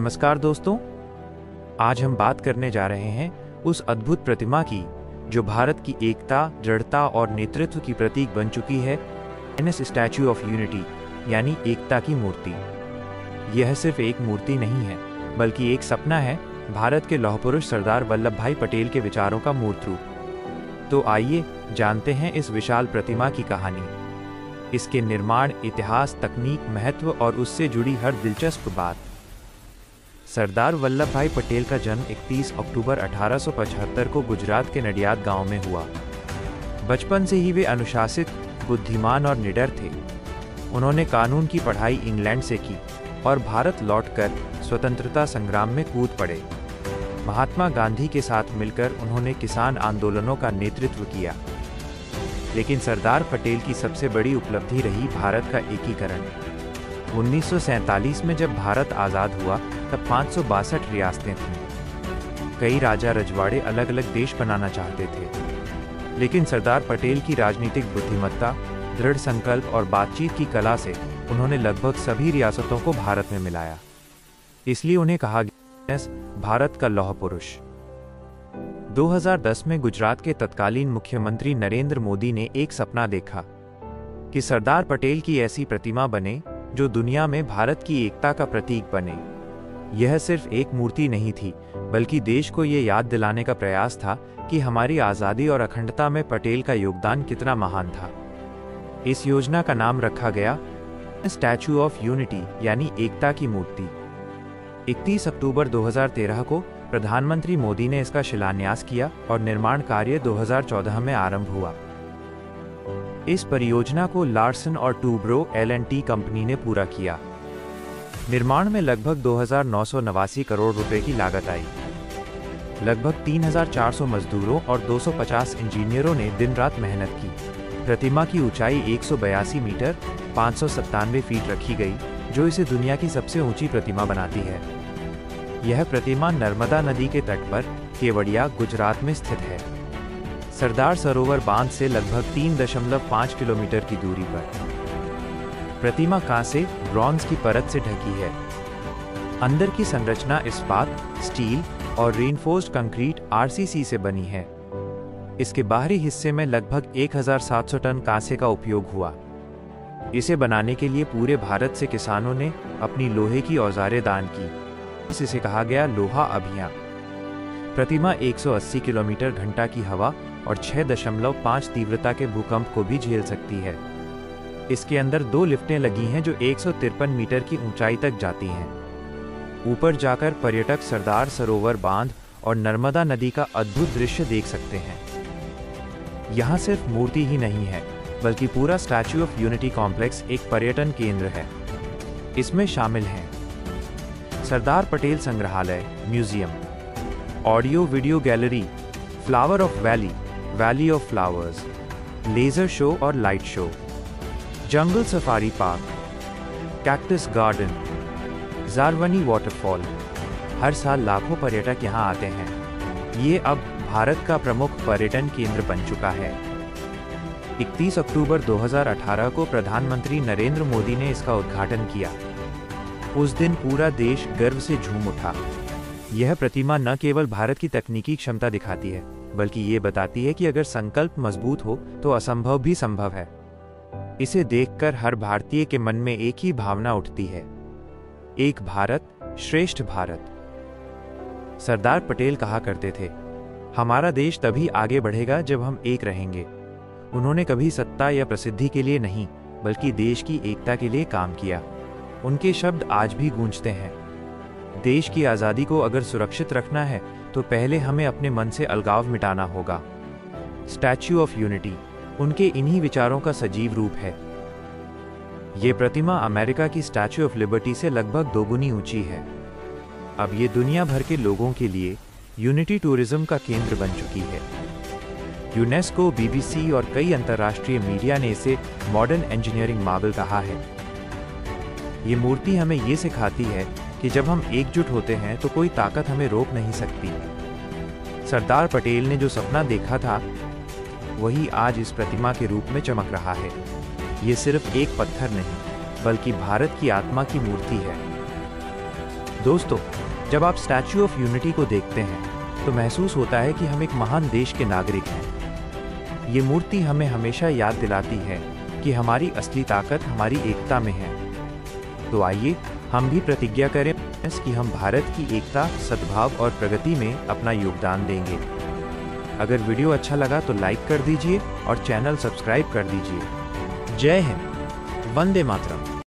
नमस्कार दोस्तों, आज हम बात करने जा रहे हैं उस अद्भुत प्रतिमा की जो भारत की एकता, दृढ़ता और नेतृत्व की प्रतीक बन चुकी है, स्टैच्यू ऑफ यूनिटी यानी एकता की मूर्ति। यह सिर्फ एक मूर्ति नहीं है, बल्कि एक सपना है, भारत के लौह पुरुष सरदार वल्लभ भाई पटेल के विचारों का मूर्त रूप। तो आइए जानते हैं इस विशाल प्रतिमा की कहानी, इसके निर्माण, इतिहास, तकनीक, महत्व और उससे जुड़ी हर दिलचस्प बात। सरदार वल्लभ भाई पटेल का जन्म 31 अक्टूबर 1875 को गुजरात के नडियाद गांव में हुआ। बचपन से ही वे अनुशासित, बुद्धिमान और निडर थे। उन्होंने कानून की पढ़ाई इंग्लैंड से की और भारत लौटकर स्वतंत्रता संग्राम में कूद पड़े। महात्मा गांधी के साथ मिलकर उन्होंने किसान आंदोलनों का नेतृत्व किया। लेकिन सरदार पटेल की सबसे बड़ी उपलब्धि रही भारत का एकीकरण। 1947 में जब भारत आज़ाद हुआ तब 562 रियासतें थीं। कई राजा रजवाड़े अलग अलग देश बनाना चाहते थे, लेकिन सरदार पटेल की राजनीतिक बुद्धिमत्ता, दृढ़ संकल्प और बातचीत की कला से उन्होंने लगभग सभी रियासतों को भारत में मिलाया। इसलिए उन्हें कहा गया भारत का लौह पुरुष। 2010 में गुजरात के तत्कालीन मुख्यमंत्री नरेंद्र मोदी ने एक सपना देखा कि सरदार पटेल की ऐसी प्रतिमा बने जो दुनिया में भारत की एकता का प्रतीक बने। यह सिर्फ एक मूर्ति नहीं थी, बल्कि देश को ये याद दिलाने का प्रयास था कि हमारी आज़ादी और अखंडता में पटेल का योगदान कितना महान था। इस योजना का नाम रखा गया स्टैच्यू ऑफ यूनिटी यानी एकता की मूर्ति। 31 अक्टूबर 2013 को प्रधानमंत्री मोदी ने इसका शिलान्यास किया और निर्माण कार्य 2014 में आरंभ हुआ। इस परियोजना को लार्सन और टूब्रो L&T कंपनी ने पूरा किया। निर्माण में लगभग 2,989 करोड़ रुपए की लागत आई। लगभग 3,400 मजदूरों और 250 इंजीनियरों ने दिन रात मेहनत की। प्रतिमा की ऊंचाई 182 मीटर 597 फीट रखी गई, जो इसे दुनिया की सबसे ऊंची प्रतिमा बनाती है। यह प्रतिमा नर्मदा नदी के तट पर केवड़िया, गुजरात में स्थित है। सरदार सरोवर बांध से लगभग 3.5 किलोमीटर की दूरी पर। प्रतिमा कांसे, ब्रॉन्ज की परत से ढकी है। अंदर की संरचना इस्पात, स्टील और रीइंफोर्स्ड कंक्रीट RCC से बनी है। इसके बाहरी हिस्से में लगभग 1,700 टन कांसे का उपयोग हुआ। इसे बनाने के लिए पूरे भारत से किसानों ने अपनी लोहे की औजारें दान की। इसे कहा गया लोहा अभियान। प्रतिमा 180 किलोमीटर घंटा की हवा और 6.5 तीव्रता के भूकंप को भी झेल सकती है। इसके अंदर 2 लिफ्टें लगी हैं जो 153 मीटर की ऊंचाई तक जाती हैं। ऊपर जाकर पर्यटक सरदार सरोवर बांध और नर्मदा नदी का अद्भुत दृश्य देख सकते हैं। यहाँ सिर्फ मूर्ति ही नहीं है, बल्कि पूरा स्टैच्यू ऑफ यूनिटी कॉम्प्लेक्स एक पर्यटन केंद्र है। इसमें शामिल हैं सरदार पटेल संग्रहालय, museum, audio video gallery, flower of valley of flowers, laser show और light show, jungle safari park, cactus garden, Zarwani waterfall. हर साल लाखों पर्यटक यहाँ आते हैं। ये अब भारत का प्रमुख पर्यटन केंद्र बन चुका है। 31 अक्टूबर 2018 को प्रधानमंत्री नरेंद्र मोदी ने इसका उद्घाटन किया। उस दिन पूरा देश गर्व से झूम उठा। यह प्रतिमा न केवल भारत की तकनीकी क्षमता दिखाती है, बल्कि ये बताती है कि अगर संकल्प मजबूत हो तो असंभव भी संभव है। इसे देखकर हर भारतीय के मन में एक ही भावना उठती है, एक भारत श्रेष्ठ भारत। सरदार पटेल कहा करते थे, हमारा देश तभी आगे बढ़ेगा जब हम एक रहेंगे। उन्होंने कभी सत्ता या प्रसिद्धि के लिए नहीं, बल्कि देश की एकता के लिए काम किया। उनके शब्द आज भी गूंजते हैं। देश की आज़ादी को अगर सुरक्षित रखना है तो पहले हमें अपने मन से अलगाव मिटाना होगा। स्टैच्यू ऑफ यूनिटी उनके इन्हीं विचारों का सजीव रूप है। ये प्रतिमा अमेरिका की स्टैच्यू ऑफ लिबर्टी से लगभग 2 गुनी ऊंची है। अब ये दुनिया भर के लोगों के लिए यूनिटी टूरिज्म का केंद्र बन चुकी है। यूनेस्को, BBC और कई अंतर्राष्ट्रीय मीडिया ने इसे मॉडर्न इंजीनियरिंग मार्बल कहा है। ये मूर्ति हमें ये सिखाती है कि जब हम एकजुट होते हैं तो कोई ताकत हमें रोक नहीं सकती। सरदार पटेल ने जो सपना देखा था, वही आज इस प्रतिमा के रूप में चमक रहा है। ये सिर्फ एक पत्थर नहीं, बल्कि भारत की आत्मा की मूर्ति है। दोस्तों, जब आप स्टैच्यू ऑफ यूनिटी को देखते हैं तो महसूस होता है कि हम एक महान देश के नागरिक हैं। ये मूर्ति हमें हमेशा याद दिलाती है कि हमारी असली ताकत हमारी एकता में है। तो आइए हम भी प्रतिज्ञा करें कि हम भारत की एकता, सद्भाव और प्रगति में अपना योगदान देंगे। अगर वीडियो अच्छा लगा तो लाइक कर दीजिए और चैनल सब्सक्राइब कर दीजिए। जय हिंद, वंदे मातरम।